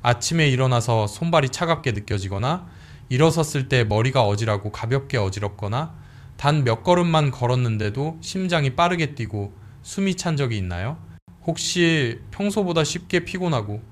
아침에 일어나서 손발이 차갑게 느껴지거나 일어섰을 때 머리가 어지럽고 가볍게 어지럽거나 단 몇 걸음만 걸었는데도 심장이 빠르게 뛰고 숨이 찬 적이 있나요? 혹시 평소보다 쉽게 피곤하고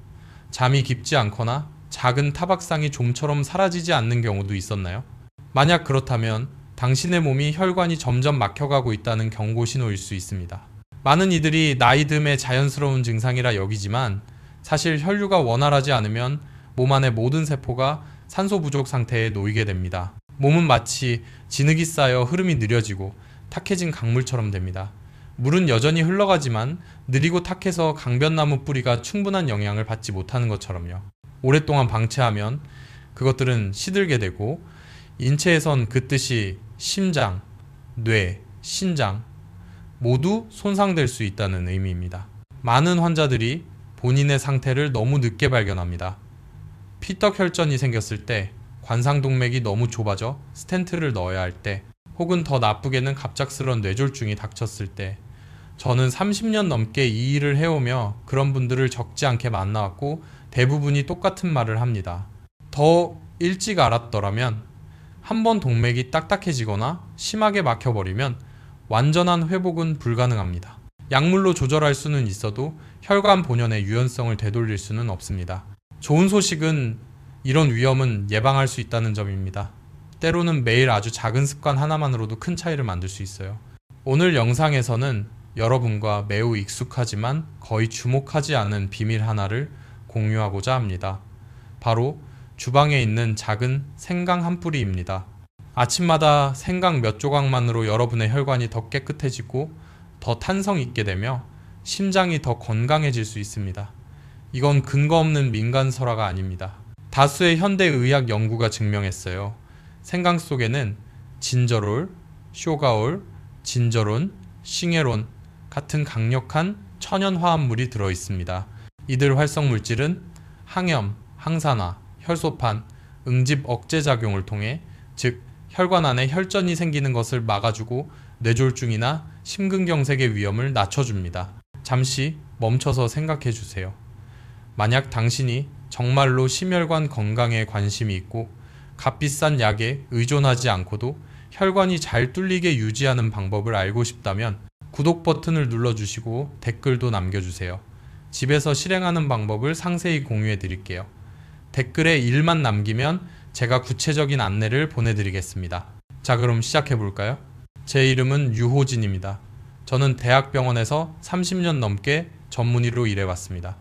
잠이 깊지 않거나 작은 타박상이 좀처럼 사라지지 않는 경우도 있었나요? 만약 그렇다면 당신의 몸이 혈관이 점점 막혀가고 있다는 경고 신호일 수 있습니다. 많은 이들이 나이 듦의 자연스러운 증상이라 여기지만 사실 혈류가 원활하지 않으면 몸 안의 모든 세포가 산소 부족 상태에 놓이게 됩니다. 몸은 마치 진흙이 쌓여 흐름이 느려지고 탁해진 강물처럼 됩니다. 물은 여전히 흘러가지만 느리고 탁해서 강변나무 뿌리가 충분한 영향을 받지 못하는 것처럼요. 오랫동안 방치하면 그것들은 시들게 되고 인체에선 그 뜻이 심장, 뇌, 신장 모두 손상될 수 있다는 의미입니다. 많은 환자들이 본인의 상태를 너무 늦게 발견합니다. 피떡혈전이 생겼을 때, 관상동맥이 너무 좁아져 스텐트를 넣어야 할 때, 혹은 더 나쁘게는 갑작스러운 뇌졸중이 닥쳤을 때, 저는 30년 넘게 이 일을 해오며 그런 분들을 적지 않게 만나왔고 대부분이 똑같은 말을 합니다. 더 일찍 알았더라면 한번 동맥이 딱딱해지거나 심하게 막혀버리면 완전한 회복은 불가능합니다. 약물로 조절할 수는 있어도 혈관 본연의 유연성을 되돌릴 수는 없습니다. 좋은 소식은 이런 위험은 예방할 수 있다는 점입니다. 때로는 매일 아주 작은 습관 하나만으로도 큰 차이를 만들 수 있어요. 오늘 영상에서는 여러분과 매우 익숙하지만 거의 주목하지 않은 비밀 하나를 공유하고자 합니다. 바로 주방에 있는 작은 생강 한 뿌리입니다. 아침마다 생강 몇 조각만으로 여러분의 혈관이 더 깨끗해지고 더 탄성 있게 되며 심장이 더 건강해질 수 있습니다. 이건 근거 없는 민간 설화가 아닙니다. 다수의 현대의학 연구가 증명했어요. 생강 속에는 진저롤, 쇼가올, 진저론, 싱에론 같은 강력한 천연 화합물이 들어 있습니다. 이들 활성 물질은 항염, 항산화, 혈소판, 응집 억제 작용을 통해 즉 혈관 안에 혈전이 생기는 것을 막아주고 뇌졸중이나 심근경색의 위험을 낮춰줍니다. 잠시 멈춰서 생각해 주세요. 만약 당신이 정말로 심혈관 건강에 관심이 있고 값비싼 약에 의존하지 않고도 혈관이 잘 뚫리게 유지하는 방법을 알고 싶다면 구독 버튼을 눌러주시고 댓글도 남겨주세요. 집에서 실행하는 방법을 상세히 공유해 드릴게요. 댓글에 1만 남기면 제가 구체적인 안내를 보내드리겠습니다. 자, 그럼 시작해 볼까요? 제 이름은 유호진입니다. 저는 대학병원에서 30년 넘게 전문의로 일해왔습니다.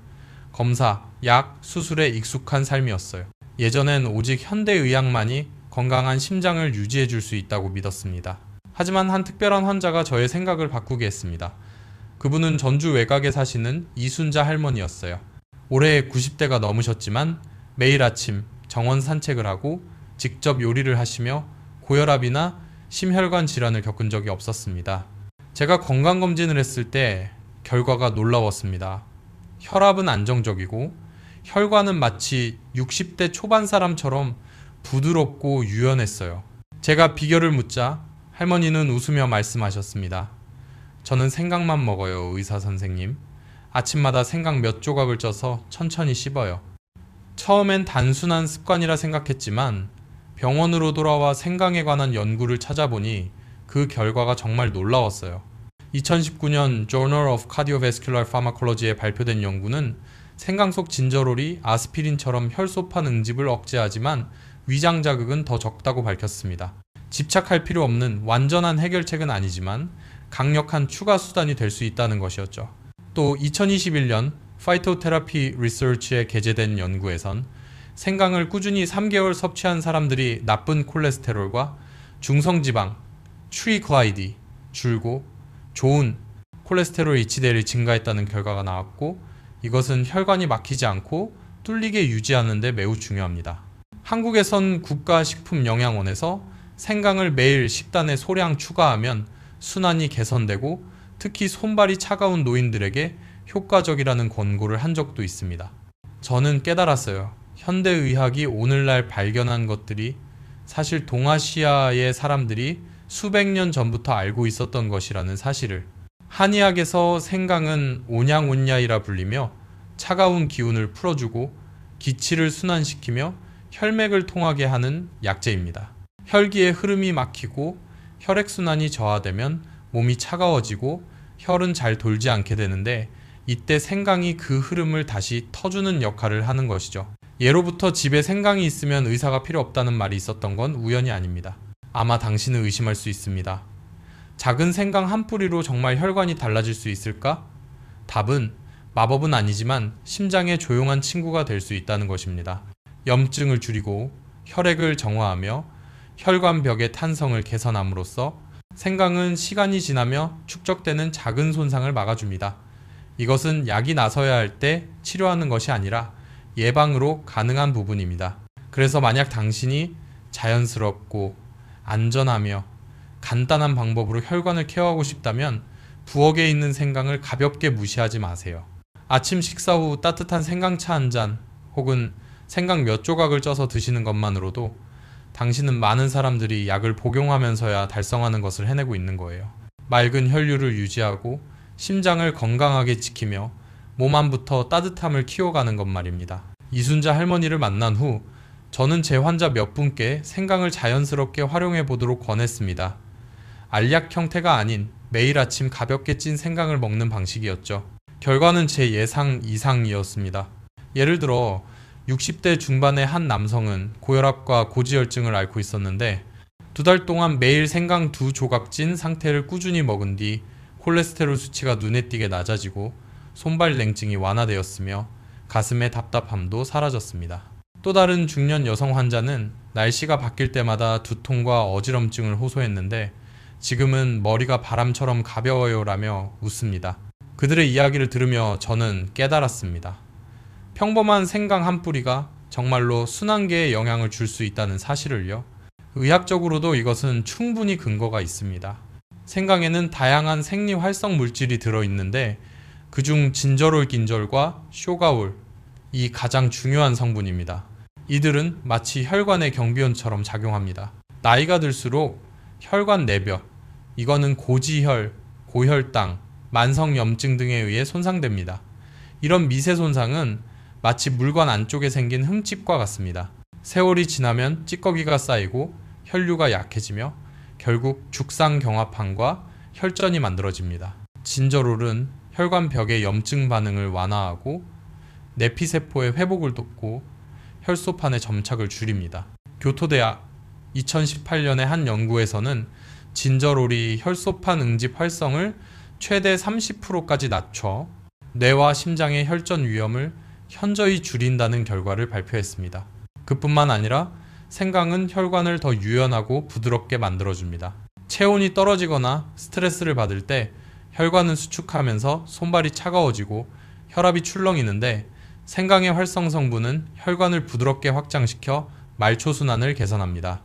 검사, 약, 수술에 익숙한 삶이었어요. 예전엔 오직 현대의학만이 건강한 심장을 유지해 줄 수 있다고 믿었습니다. 하지만 한 특별한 환자가 저의 생각을 바꾸게 했습니다. 그분은 전주 외곽에 사시는 이순자 할머니였어요. 올해 90대가 넘으셨지만 매일 아침 정원 산책을 하고 직접 요리를 하시며 고혈압이나 심혈관 질환을 겪은 적이 없었습니다. 제가 건강검진을 했을 때 결과가 놀라웠습니다. 혈압은 안정적이고 혈관은 마치 60대 초반 사람처럼 부드럽고 유연했어요. 제가 비결을 묻자 할머니는 웃으며 말씀하셨습니다. 저는 생강만 먹어요, 의사 선생님. 아침마다 생강 몇 조각을 쪄서 천천히 씹어요. 처음엔 단순한 습관이라 생각했지만 병원으로 돌아와 생강에 관한 연구를 찾아보니 그 결과가 정말 놀라웠어요. 2019년 Journal of Cardiovascular Pharmacology에 발표된 연구는 생강 속 진저롤이 아스피린처럼 혈소판 응집을 억제하지만 위장 자극은 더 적다고 밝혔습니다. 집착할 필요 없는 완전한 해결책은 아니지만 강력한 추가 수단이 될 수 있다는 것이었죠. 또 2021년 파이토테라피 리서치에 게재된 연구에선 생강을 꾸준히 3개월 섭취한 사람들이 나쁜 콜레스테롤과 중성지방, 트리글라이디, 줄고 좋은 콜레스테롤 HDL이 증가했다는 결과가 나왔고 이것은 혈관이 막히지 않고 뚫리게 유지하는 데 매우 중요합니다. 한국에선 국가식품영양원에서 생강을 매일 식단에 소량 추가하면 순환이 개선되고 특히 손발이 차가운 노인들에게 효과적이라는 권고를 한 적도 있습니다. 저는 깨달았어요. 현대의학이 오늘날 발견한 것들이 사실 동아시아의 사람들이 수백 년 전부터 알고 있었던 것이라는 사실을. 한의학에서 생강은 온양온야이라 불리며 차가운 기운을 풀어주고 기치를 순환시키며 혈맥을 통하게 하는 약재입니다. 혈기의 흐름이 막히고 혈액순환이 저하되면 몸이 차가워지고 혈은 잘 돌지 않게 되는데, 이때 생강이 그 흐름을 다시 터주는 역할을 하는 것이죠. 예로부터 집에 생강이 있으면 의사가 필요 없다는 말이 있었던 건 우연이 아닙니다. 아마 당신은 의심할 수 있습니다. 작은 생강 한 뿌리로 정말 혈관이 달라질 수 있을까? 답은 마법은 아니지만 심장의 조용한 친구가 될 수 있다는 것입니다. 염증을 줄이고 혈액을 정화하며 혈관벽의 탄성을 개선함으로써 생강은 시간이 지나며 축적되는 작은 손상을 막아줍니다. 이것은 약이 나서야 할 때 치료하는 것이 아니라 예방으로 가능한 부분입니다. 그래서 만약 당신이 자연스럽고 안전하며 간단한 방법으로 혈관을 케어하고 싶다면 부엌에 있는 생강을 가볍게 무시하지 마세요. 아침 식사 후 따뜻한 생강차 한 잔 혹은 생강 몇 조각을 쪄서 드시는 것만으로도 당신은 많은 사람들이 약을 복용하면서야 달성하는 것을 해내고 있는 거예요. 맑은 혈류를 유지하고 심장을 건강하게 지키며 몸 안부터 따뜻함을 키워가는 것 말입니다. 이순자 할머니를 만난 후 저는 제 환자 몇 분께 생강을 자연스럽게 활용해 보도록 권했습니다. 알약 형태가 아닌 매일 아침 가볍게 찐 생강을 먹는 방식이었죠. 결과는 제 예상 이상이었습니다. 예를 들어 60대 중반의 한 남성은 고혈압과 고지혈증을 앓고 있었는데 2달 동안 매일 생강 2조각 찐 상태를 꾸준히 먹은 뒤 콜레스테롤 수치가 눈에 띄게 낮아지고 손발 냉증이 완화되었으며 가슴의 답답함도 사라졌습니다. 또 다른 중년 여성 환자는 날씨가 바뀔 때마다 두통과 어지럼증을 호소했는데 지금은 머리가 바람처럼 가벼워요라며 웃습니다. 그들의 이야기를 들으며 저는 깨달았습니다. 평범한 생강 한 뿌리가 정말로 순환계에 영향을 줄 수 있다는 사실을요. 의학적으로도 이것은 충분히 근거가 있습니다. 생강에는 다양한 생리 활성 물질이 들어있는데 그중 진저롤 긴절과 쇼가올, 이 가장 중요한 성분입니다. 이들은 마치 혈관의 경비원처럼 작용합니다. 나이가 들수록 혈관 내벽, 이거는 고지혈, 고혈당, 만성염증 등에 의해 손상됩니다. 이런 미세 손상은 마치 물관 안쪽에 생긴 흠집과 같습니다. 세월이 지나면 찌꺼기가 쌓이고 혈류가 약해지며 결국 죽상경화판과 혈전이 만들어집니다. 진저롤은 혈관벽의 염증 반응을 완화하고 내피세포의 회복을 돕고 혈소판의 점착을 줄입니다. 교토대학 2018년의 한 연구에서는 진저롤이 혈소판 응집 활성을 최대 30%까지 낮춰 뇌와 심장의 혈전 위험을 현저히 줄인다는 결과를 발표했습니다. 그뿐만 아니라 생강은 혈관을 더 유연하고 부드럽게 만들어줍니다. 체온이 떨어지거나 스트레스를 받을 때 혈관은 수축하면서 손발이 차가워지고 혈압이 출렁이는데 생강의 활성 성분은 혈관을 부드럽게 확장시켜 말초순환을 개선합니다.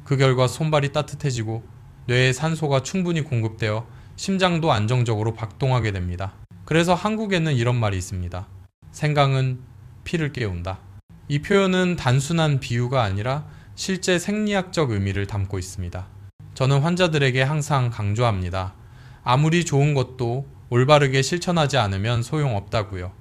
그 결과 손발이 따뜻해지고 뇌에 산소가 충분히 공급되어 심장도 안정적으로 박동하게 됩니다. 그래서 한국에는 이런 말이 있습니다. 생강은 피를 깨운다. 이 표현은 단순한 비유가 아니라 실제 생리학적 의미를 담고 있습니다. 저는 환자들에게 항상 강조합니다. 아무리 좋은 것도 올바르게 실천하지 않으면 소용없다고요.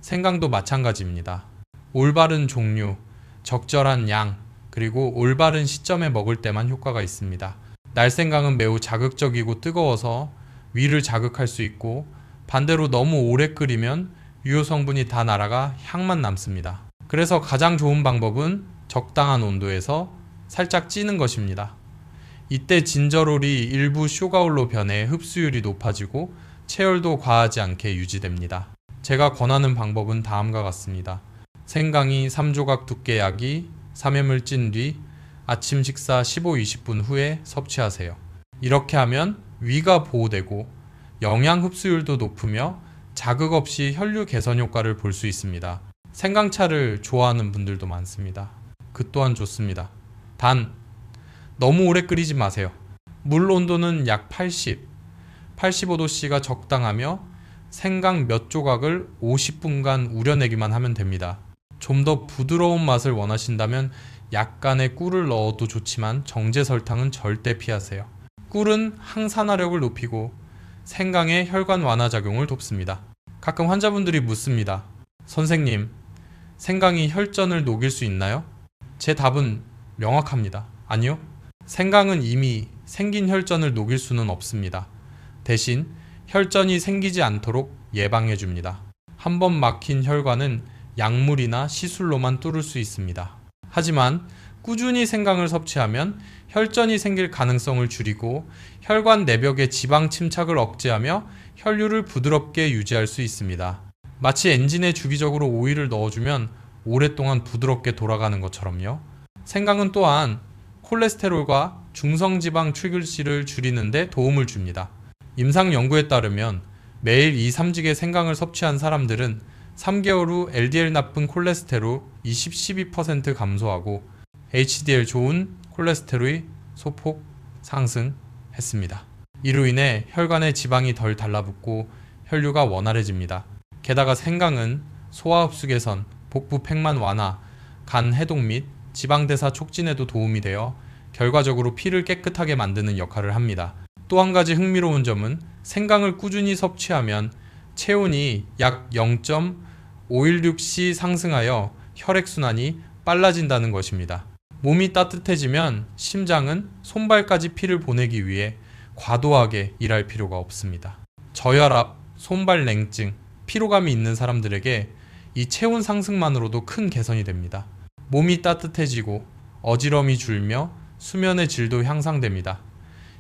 생강도 마찬가지입니다. 올바른 종류, 적절한 양, 그리고 올바른 시점에 먹을 때만 효과가 있습니다. 날생강은 매우 자극적이고 뜨거워서 위를 자극할 수 있고 반대로 너무 오래 끓이면 유효 성분이 다 날아가 향만 남습니다. 그래서 가장 좋은 방법은 적당한 온도에서 살짝 찌는 것입니다. 이때 진저롤이 일부 쇼가올로 변해 흡수율이 높아지고 체열도 과하지 않게 유지됩니다. 제가 권하는 방법은 다음과 같습니다. 생강이 3조각 두께 약이 3회물 찐 뒤 아침 식사 15-20분 후에 섭취하세요. 이렇게 하면 위가 보호되고 영양 흡수율도 높으며 자극 없이 혈류 개선 효과를 볼 수 있습니다. 생강차를 좋아하는 분들도 많습니다. 그 또한 좋습니다. 단 너무 오래 끓이지 마세요. 물 온도는 약 85도씨가 적당하며 생강 몇 조각을 50분간 우려내기만 하면 됩니다. 좀 더 부드러운 맛을 원하신다면 약간의 꿀을 넣어도 좋지만 정제 설탕은 절대 피하세요. 꿀은 항산화력을 높이고 생강의 혈관 완화 작용을 돕습니다. 가끔 환자분들이 묻습니다. 선생님, 생강이 혈전을 녹일 수 있나요? 제 답은 명확합니다. 아니요. 생강은 이미 생긴 혈전을 녹일 수는 없습니다. 대신 혈전이 생기지 않도록 예방해 줍니다. 한번 막힌 혈관은 약물이나 시술로만 뚫을 수 있습니다. 하지만 꾸준히 생강을 섭취하면 혈전이 생길 가능성을 줄이고 혈관 내벽의 지방 침착을 억제하며 혈류를 부드럽게 유지할 수 있습니다. 마치 엔진에 주기적으로 오일을 넣어주면 오랫동안 부드럽게 돌아가는 것처럼요. 생강은 또한 콜레스테롤과 중성지방 출글씨를 줄이는 데 도움을 줍니다. 임상 연구에 따르면 매일 2-3직의 생강을 섭취한 사람들은 3개월 후 LDL 나쁜 콜레스테롤 20-12% 감소하고 HDL 좋은 콜레스테롤이 소폭 상승했습니다. 이로 인해 혈관에 지방이 덜 달라붙고 혈류가 원활해집니다. 게다가 생강은 소화 흡수 개선, 복부 팽만 완화, 간 해독 및 지방대사 촉진에도 도움이 되어 결과적으로 피를 깨끗하게 만드는 역할을 합니다. 또 한 가지 흥미로운 점은 생강을 꾸준히 섭취하면 체온이 약 0.516C 상승하여 혈액순환이 빨라진다는 것입니다. 몸이 따뜻해지면 심장은 손발까지 피를 보내기 위해 과도하게 일할 필요가 없습니다. 저혈압, 손발 냉증, 피로감이 있는 사람들에게 이 체온 상승만으로도 큰 개선이 됩니다. 몸이 따뜻해지고 어지럼이 줄며 수면의 질도 향상됩니다.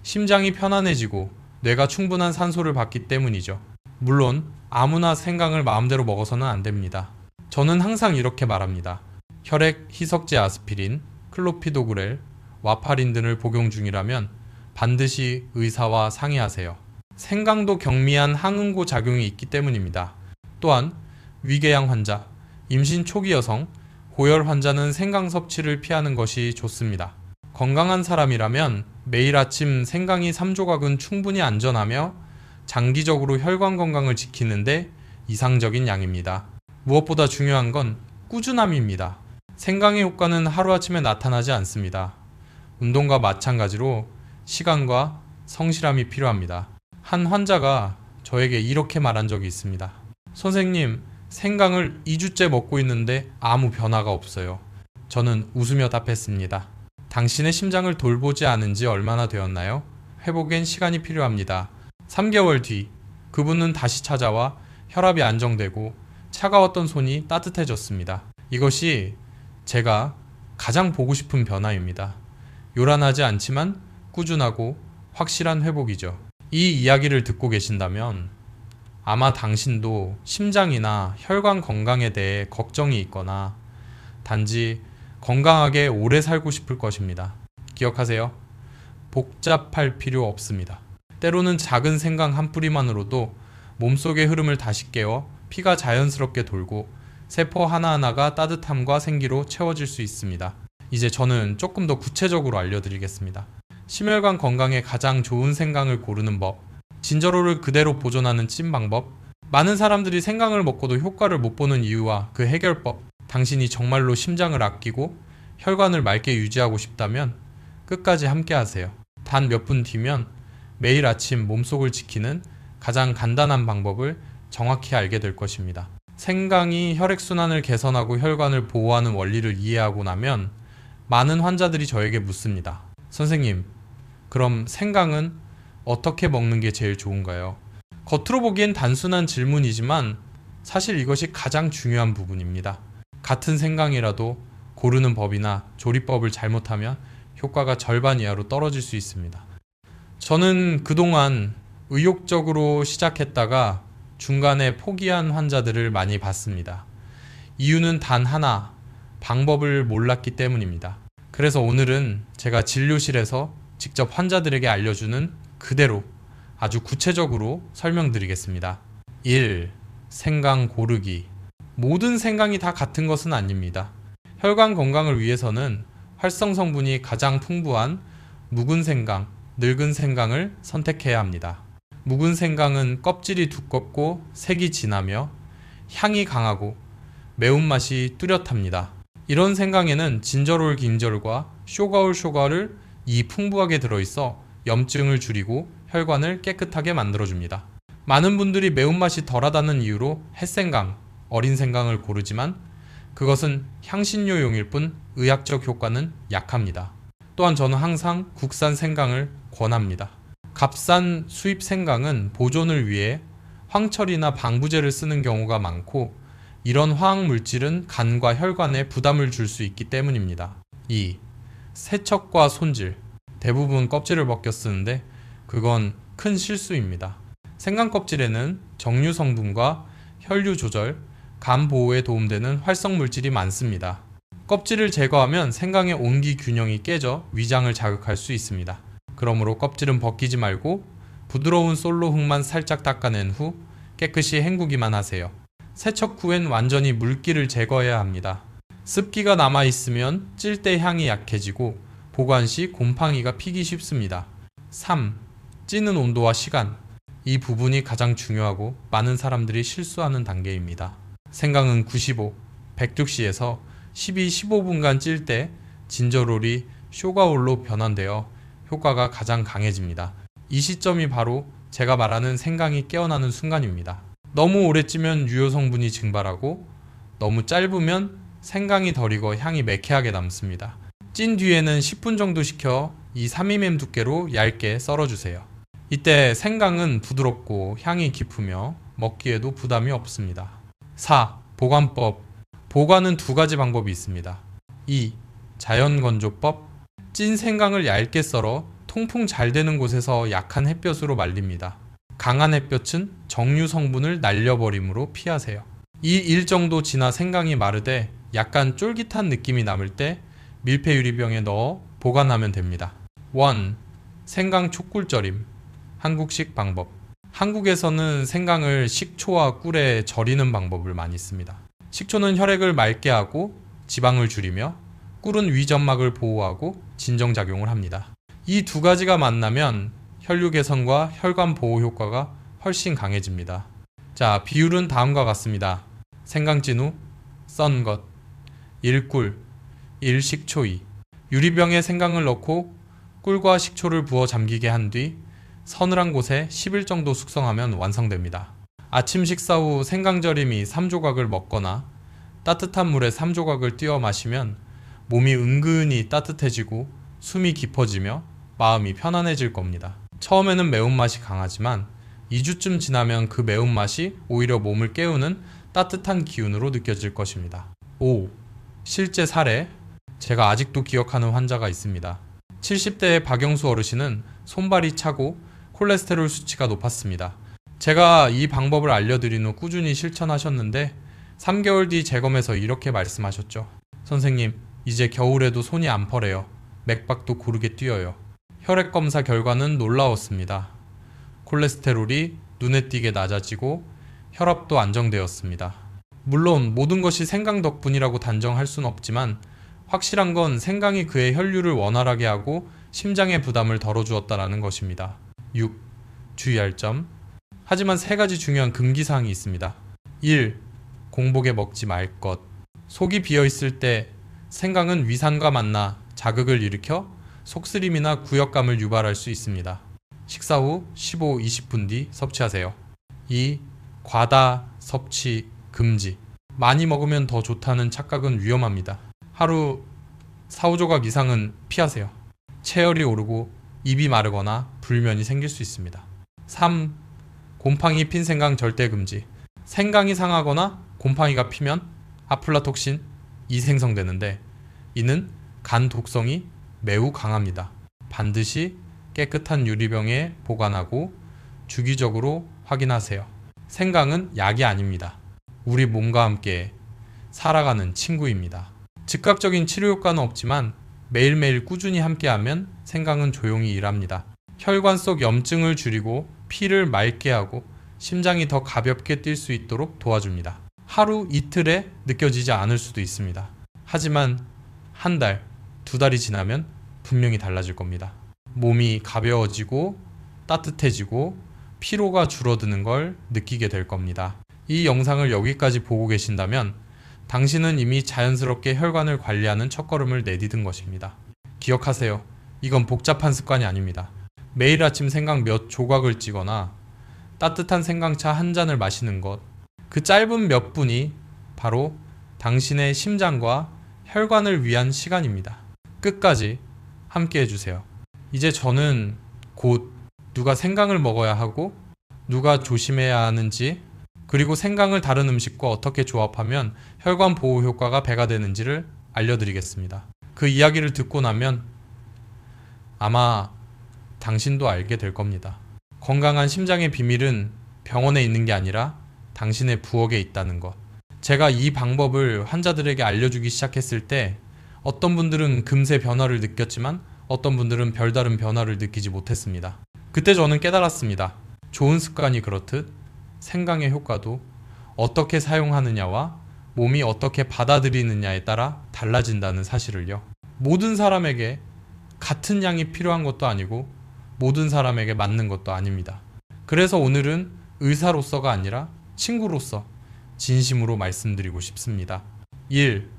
심장이 편안해지고 뇌가 충분한 산소를 받기 때문이죠. 물론 아무나 생강을 마음대로 먹어서는 안 됩니다. 저는 항상 이렇게 말합니다. 혈액 희석제 아스피린, 클로피도그렐, 와파린 등을 복용 중이라면 반드시 의사와 상의하세요. 생강도 경미한 항응고 작용이 있기 때문입니다. 또한 위궤양 환자, 임신 초기 여성, 고열 환자는 생강 섭취를 피하는 것이 좋습니다. 건강한 사람이라면 매일 아침 생강이 3조각은 충분히 안전하며 장기적으로 혈관 건강을 지키는데 이상적인 양입니다. 무엇보다 중요한 건 꾸준함입니다. 생강의 효과는 하루아침에 나타나지 않습니다. 운동과 마찬가지로 시간과 성실함이 필요합니다. 한 환자가 저에게 이렇게 말한 적이 있습니다. 선생님, 생강을 2주째 먹고 있는데 아무 변화가 없어요. 저는 웃으며 답했습니다. 당신의 심장을 돌보지 않은 지 얼마나 되었나요? 회복엔 시간이 필요합니다. 3개월 뒤 그분은 다시 찾아와 혈압이 안정되고 차가웠던 손이 따뜻해졌습니다. 이것이 제가 가장 보고 싶은 변화입니다. 요란하지 않지만 꾸준하고 확실한 회복이죠. 이 이야기를 듣고 계신다면 아마 당신도 심장이나 혈관 건강에 대해 걱정이 있거나 단지 건강하게 오래 살고 싶을 것입니다. 기억하세요. 복잡할 필요 없습니다. 때로는 작은 생강 한 뿌리만으로도 몸속의 흐름을 다시 깨워 피가 자연스럽게 돌고 세포 하나하나가 따뜻함과 생기로 채워질 수 있습니다. 이제 저는 조금 더 구체적으로 알려드리겠습니다. 심혈관 건강에 가장 좋은 생강을 고르는 법, 진저로를 그대로 보존하는 찜 방법, 많은 사람들이 생강을 먹고도 효과를 못 보는 이유와 그 해결법, 당신이 정말로 심장을 아끼고 혈관을 맑게 유지하고 싶다면 끝까지 함께 하세요. 단 몇 분 뒤면 매일 아침 몸속을 지키는 가장 간단한 방법을 정확히 알게 될 것입니다. 생강이 혈액순환을 개선하고 혈관을 보호하는 원리를 이해하고 나면 많은 환자들이 저에게 묻습니다. 선생님, 그럼 생강은 어떻게 먹는 게 제일 좋은가요? 겉으로 보기엔 단순한 질문이지만 사실 이것이 가장 중요한 부분입니다. 같은 생강이라도 고르는 법이나 조리법을 잘못하면 효과가 절반 이하로 떨어질 수 있습니다. 저는 그동안 의욕적으로 시작했다가 중간에 포기한 환자들을 많이 봤습니다. 이유는 단 하나, 방법을 몰랐기 때문입니다. 그래서 오늘은 제가 진료실에서 직접 환자들에게 알려주는 그대로 아주 구체적으로 설명드리겠습니다. 1. 생강 고르기. 모든 생강이 다 같은 것은 아닙니다. 혈관 건강을 위해서는 활성 성분이 가장 풍부한 묵은 생강, 늙은 생강을 선택해야 합니다. 묵은 생강은 껍질이 두껍고 색이 진하며 향이 강하고 매운맛이 뚜렷합니다. 이런 생강에는 진저롤 긴절과 쇼가올 이 풍부하게 들어있어 염증을 줄이고 혈관을 깨끗하게 만들어줍니다. 많은 분들이 매운맛이 덜하다는 이유로 햇생강, 어린 생강을 고르지만 그것은 향신료용일 뿐 의학적 효과는 약합니다. 또한 저는 항상 국산 생강을 권합니다. 값싼 수입 생강은 보존을 위해 황철이나 방부제를 쓰는 경우가 많고 이런 화학물질은 간과 혈관에 부담을 줄 수 있기 때문입니다. 2. 세척과 손질. 대부분 껍질을 벗겨 쓰는데 그건 큰 실수입니다. 생강 껍질에는 정류 성분과 혈류 조절, 간 보호에 도움되는 활성 물질이 많습니다. 껍질을 제거하면 생강의 온기 균형이 깨져 위장을 자극할 수 있습니다. 그러므로 껍질은 벗기지 말고 부드러운 솔로 흙만 살짝 닦아낸 후 깨끗이 헹구기만 하세요. 세척 후엔 완전히 물기를 제거해야 합니다. 습기가 남아있으면 찔 때 향이 약해지고 보관 시 곰팡이가 피기 쉽습니다. 3. 찌는 온도와 시간. 이 부분이 가장 중요하고 많은 사람들이 실수하는 단계입니다. 생강은 95, 100°C에서 12-15분간 찔 때 진저롤이 쇼가올로 변환되어 효과가 가장 강해집니다. 이 시점이 바로 제가 말하는 생강이 깨어나는 순간입니다. 너무 오래 찌면 유효 성분이 증발하고 너무 짧으면 생강이 덜 익어 향이 매캐하게 남습니다. 찐 뒤에는 10분 정도 식혀 이 3mm 두께로 얇게 썰어주세요. 이때 생강은 부드럽고 향이 깊으며 먹기에도 부담이 없습니다. 4. 보관법. 보관은 두 가지 방법이 있습니다. 2. 자연건조법. 찐 생강을 얇게 썰어 통풍 잘 되는 곳에서 약한 햇볕으로 말립니다. 강한 햇볕은 정류 성분을 날려버리므로 피하세요. 이 일 정도 지나 생강이 마르되 약간 쫄깃한 느낌이 남을 때 밀폐 유리병에 넣어 보관하면 됩니다. 1. 생강 촉꿀절임. 한국식 방법. 한국에서는 생강을 식초와 꿀에 절이는 방법을 많이 씁니다. 식초는 혈액을 맑게 하고 지방을 줄이며 꿀은 위점막을 보호하고 진정작용을 합니다. 이 두 가지가 만나면 혈류 개선과 혈관 보호 효과가 훨씬 강해집니다. 자, 비율은 다음과 같습니다. 생강찐 후 썬 것 1꿀 1식초 2. 유리병에 생강을 넣고 꿀과 식초를 부어 잠기게 한 뒤 서늘한 곳에 10일 정도 숙성하면 완성됩니다. 아침 식사 후 생강절임이 3조각을 먹거나 따뜻한 물에 3조각을 띄워 마시면 몸이 은근히 따뜻해지고 숨이 깊어지며 마음이 편안해질 겁니다. 처음에는 매운맛이 강하지만 2주쯤 지나면 그 매운맛이 오히려 몸을 깨우는 따뜻한 기운으로 느껴질 것입니다. 5. 실제 사례. 제가 아직도 기억하는 환자가 있습니다. 70대의 박영수 어르신은 손발이 차고 콜레스테롤 수치가 높았습니다. 제가 이 방법을 알려드린 후 꾸준히 실천하셨는데 3개월 뒤 재검에서 이렇게 말씀하셨죠. 선생님, 이제 겨울에도 손이 안 퍼래요. 맥박도 고르게 뛰어요. 혈액 검사 결과는 놀라웠습니다. 콜레스테롤이 눈에 띄게 낮아지고 혈압도 안정되었습니다. 물론 모든 것이 생강 덕분이라고 단정할 순 없지만 확실한 건 생강이 그의 혈류를 원활하게 하고 심장의 부담을 덜어주었다라는 것입니다. 6. 주의할 점. 하지만 3가지 중요한 금기사항이 있습니다. 1. 공복에 먹지 말 것. 속이 비어있을 때 생강은 위산과 만나 자극을 일으켜 속쓰림이나 구역감을 유발할 수 있습니다. 식사 후 15-20분 뒤 섭취하세요. 2. 과다 섭취 금지. 많이 먹으면 더 좋다는 착각은 위험합니다. 하루 4-5조각 이상은 피하세요. 체열이 오르고 입이 마르거나 불면이 생길 수 있습니다. 3. 곰팡이 핀 생강 절대 금지. 생강이 상하거나 곰팡이가 피면 아플라톡신이 생성되는데 이는 간 독성이 매우 강합니다. 반드시 깨끗한 유리병에 보관하고 주기적으로 확인하세요. 생강은 약이 아닙니다. 우리 몸과 함께 살아가는 친구입니다. 즉각적인 치료 효과는 없지만 매일매일 꾸준히 함께하면 생강은 조용히 일합니다. 혈관 속 염증을 줄이고 피를 맑게 하고 심장이 더 가볍게 뛸 수 있도록 도와줍니다. 하루 이틀에 느껴지지 않을 수도 있습니다. 하지만 한 달, 2달이 지나면 분명히 달라질 겁니다. 몸이 가벼워지고 따뜻해지고 피로가 줄어드는 걸 느끼게 될 겁니다. 이 영상을 여기까지 보고 계신다면 당신은 이미 자연스럽게 혈관을 관리하는 첫걸음을 내디딘 것입니다. 기억하세요. 이건 복잡한 습관이 아닙니다. 매일 아침 생강 몇 조각을 찌거나 따뜻한 생강차 한 잔을 마시는 것, 그 짧은 몇 분이 바로 당신의 심장과 혈관을 위한 시간입니다. 끝까지 함께 해주세요. 이제 저는 곧 누가 생강을 먹어야 하고 누가 조심해야 하는지, 그리고 생강을 다른 음식과 어떻게 조합하면 혈관 보호 효과가 배가 되는지를 알려드리겠습니다. 그 이야기를 듣고 나면 아마 당신도 알게 될 겁니다. 건강한 심장의 비밀은 병원에 있는 게 아니라 당신의 부엌에 있다는 것. 제가 이 방법을 환자들에게 알려주기 시작했을 때 어떤 분들은 금세 변화를 느꼈지만 어떤 분들은 별다른 변화를 느끼지 못했습니다. 그때 저는 깨달았습니다. 좋은 습관이 그렇듯 생강의 효과도 어떻게 사용하느냐와 몸이 어떻게 받아들이느냐에 따라 달라진다는 사실을요. 모든 사람에게 같은 양이 필요한 것도 아니고 모든 사람에게 맞는 것도 아닙니다. 그래서 오늘은 의사로서가 아니라 친구로서 진심으로 말씀드리고 싶습니다. 1.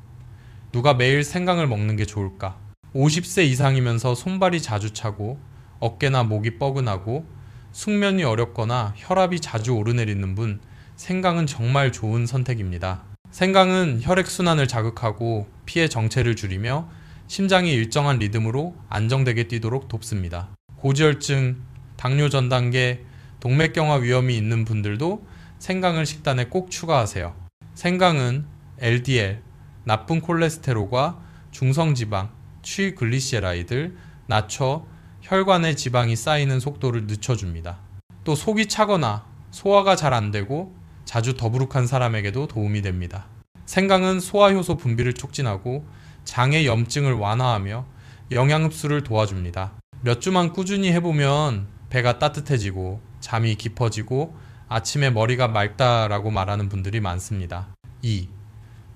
누가 매일 생강을 먹는 게 좋을까? 50세 이상이면서 손발이 자주 차고 어깨나 목이 뻐근하고 숙면이 어렵거나 혈압이 자주 오르내리는 분, 생강은 정말 좋은 선택입니다. 생강은 혈액순환을 자극하고 피의 정체를 줄이며 심장이 일정한 리듬으로 안정되게 뛰도록 돕습니다. 고지혈증, 당뇨 전 단계, 동맥경화 위험이 있는 분들도 생강을 식단에 꼭 추가하세요. 생강은 LDL, 나쁜 콜레스테롤과 중성지방, 트리글리세라이드를 낮춰 혈관에 지방이 쌓이는 속도를 늦춰줍니다. 또 속이 차거나 소화가 잘 안 되고 자주 더부룩한 사람에게도 도움이 됩니다. 생강은 소화효소 분비를 촉진하고 장의 염증을 완화하며 영양 흡수를 도와줍니다. 몇 주만 꾸준히 해보면 배가 따뜻해지고 잠이 깊어지고 아침에 머리가 맑다라고 말하는 분들이 많습니다. 2.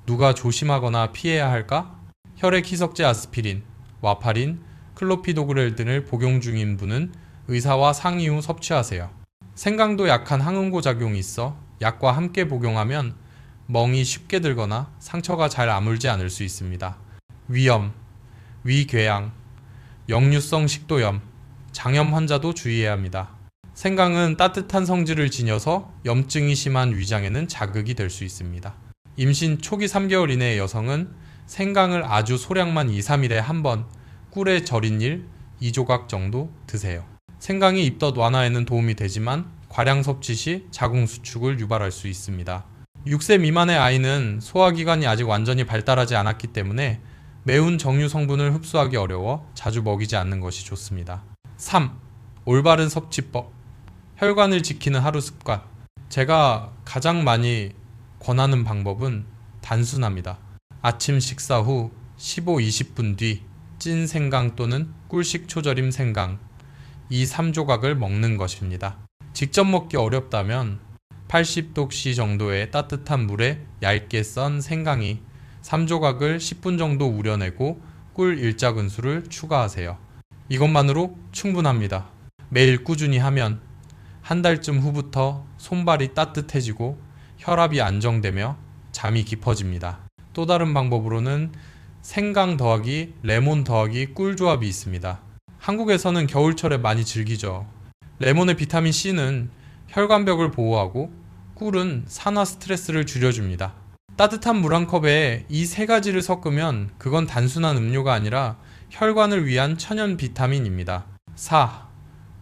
누가 조심하거나 피해야 할까? 혈액 희석제 아스피린, 와파린, 클로피도그렐 등을 복용 중인 분은 의사와 상의 후 섭취하세요. 생강도 약한 항응고 작용이 있어 약과 함께 복용하면 멍이 쉽게 들거나 상처가 잘 아물지 않을 수 있습니다. 위염, 위궤양, 역류성 식도염, 장염 환자도 주의해야 합니다. 생강은 따뜻한 성질을 지녀서 염증이 심한 위장에는 자극이 될 수 있습니다. 임신 초기 3개월 이내의 여성은 생강을 아주 소량만 2-3일에 한 번 꿀에 절인 2조각 정도 드세요. 생강이 입덧 완화에는 도움이 되지만 과량 섭취 시 자궁 수축을 유발할 수 있습니다. 6세 미만의 아이는 소화기관이 아직 완전히 발달하지 않았기 때문에 매운 정유 성분을 흡수하기 어려워 자주 먹이지 않는 것이 좋습니다. 3. 올바른 섭취법. 혈관을 지키는 하루 습관. 제가 가장 많이 권하는 방법은 단순합니다. 아침 식사 후 15-20분 뒤 찐 생강 또는 꿀식초 절임 생강 이 3조각을 먹는 것입니다. 직접 먹기 어렵다면 80°C 정도의 따뜻한 물에 얇게 썬 생강이 3조각을 10분 정도 우려내고 꿀 1작은술을 추가하세요. 이것만으로 충분합니다. 매일 꾸준히 하면 한 달쯤 후부터 손발이 따뜻해지고 혈압이 안정되며 잠이 깊어집니다. 또 다른 방법으로는 생강 더하기 레몬 더하기 꿀 조합이 있습니다. 한국에서는 겨울철에 많이 즐기죠. 레몬의 비타민 C는 혈관벽을 보호하고 꿀은 산화 스트레스를 줄여줍니다. 따뜻한 물 한 컵에 이 세 가지를 섞으면 그건 단순한 음료가 아니라 혈관을 위한 천연 비타민입니다. 4.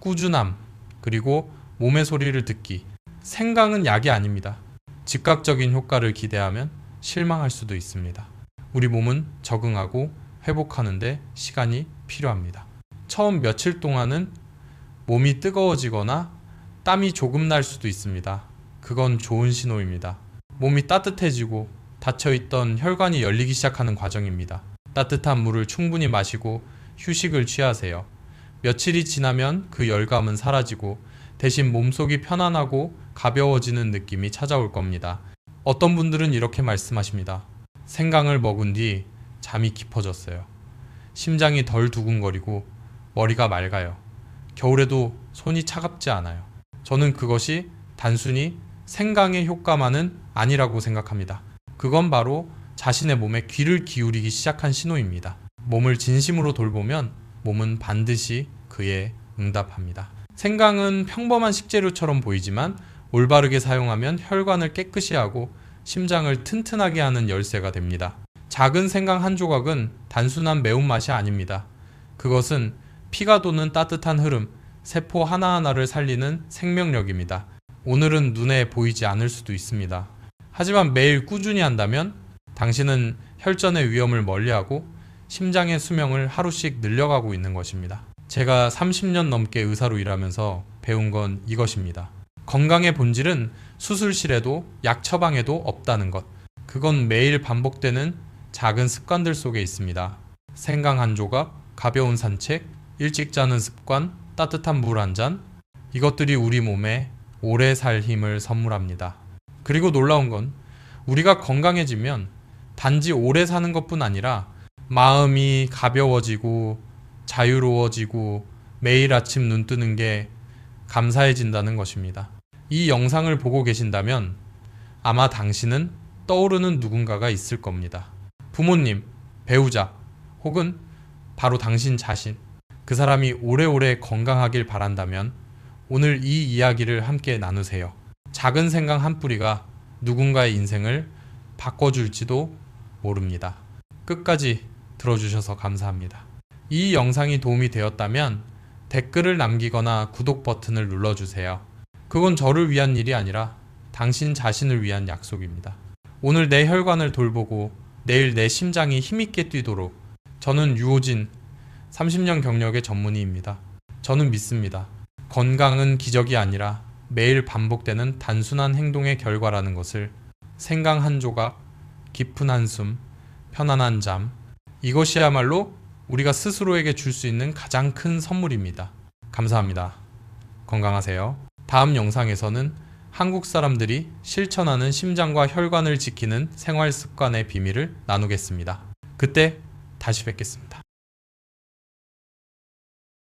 꾸준함, 그리고 몸의 소리를 듣기. 생강은 약이 아닙니다. 즉각적인 효과를 기대하면 실망할 수도 있습니다. 우리 몸은 적응하고 회복하는데 시간이 필요합니다. 처음 며칠 동안은 몸이 뜨거워지거나 땀이 조금 날 수도 있습니다. 그건 좋은 신호입니다. 몸이 따뜻해지고 닫혀있던 혈관이 열리기 시작하는 과정입니다. 따뜻한 물을 충분히 마시고 휴식을 취하세요. 며칠이 지나면 그 열감은 사라지고 대신 몸속이 편안하고 가벼워지는 느낌이 찾아올 겁니다. 어떤 분들은 이렇게 말씀하십니다. 생강을 먹은 뒤 잠이 깊어졌어요. 심장이 덜 두근거리고 머리가 맑아요. 겨울에도 손이 차갑지 않아요. 저는 그것이 단순히 생강의 효과만은 아니라고 생각합니다. 그건 바로 자신의 몸에 귀를 기울이기 시작한 신호입니다. 몸을 진심으로 돌보면 몸은 반드시 그에 응답합니다. 생강은 평범한 식재료처럼 보이지만 올바르게 사용하면 혈관을 깨끗이 하고 심장을 튼튼하게 하는 열쇠가 됩니다. 작은 생강 한 조각은 단순한 매운맛이 아닙니다. 그것은 피가 도는 따뜻한 흐름, 세포 하나하나를 살리는 생명력입니다. 오늘은 눈에 보이지 않을 수도 있습니다. 하지만 매일 꾸준히 한다면 당신은 혈전의 위험을 멀리하고 심장의 수명을 하루씩 늘려가고 있는 것입니다. 제가 30년 넘게 의사로 일하면서 배운 건 이것입니다. 건강의 본질은 수술실에도 약 처방에도 없다는 것. 그건 매일 반복되는 작은 습관들 속에 있습니다. 생강 한 조각, 가벼운 산책, 일찍 자는 습관, 따뜻한 물 한 잔. 이것들이 우리 몸에 오래 살 힘을 선물합니다. 그리고 놀라운 건 우리가 건강해지면 단지 오래 사는 것뿐 아니라 마음이 가벼워지고 자유로워지고 매일 아침 눈 뜨는 게 감사해진다는 것입니다. 이 영상을 보고 계신다면 아마 당신은 떠오르는 누군가가 있을 겁니다. 부모님, 배우자, 혹은 바로 당신 자신. 그 사람이 오래오래 건강하길 바란다면 오늘 이 이야기를 함께 나누세요. 작은 생강 한 뿌리가 누군가의 인생을 바꿔줄지도 모릅니다. 끝까지 들어주셔서 감사합니다. 이 영상이 도움이 되었다면 댓글을 남기거나 구독 버튼을 눌러주세요. 그건 저를 위한 일이 아니라 당신 자신을 위한 약속입니다. 오늘 내 혈관을 돌보고 내일 내 심장이 힘있게 뛰도록 저는 유호진 30년 경력의 전문의입니다. 저는 믿습니다. 건강은 기적이 아니라 매일 반복되는 단순한 행동의 결과라는 것을. 생강 한 조각, 깊은 한숨, 편안한 잠, 이것이야말로 우리가 스스로에게 줄 수 있는 가장 큰 선물입니다. 감사합니다. 건강하세요. 다음 영상에서는 한국 사람들이 실천하는 심장과 혈관을 지키는 생활 습관의 비밀을 나누겠습니다. 그때 다시 뵙겠습니다.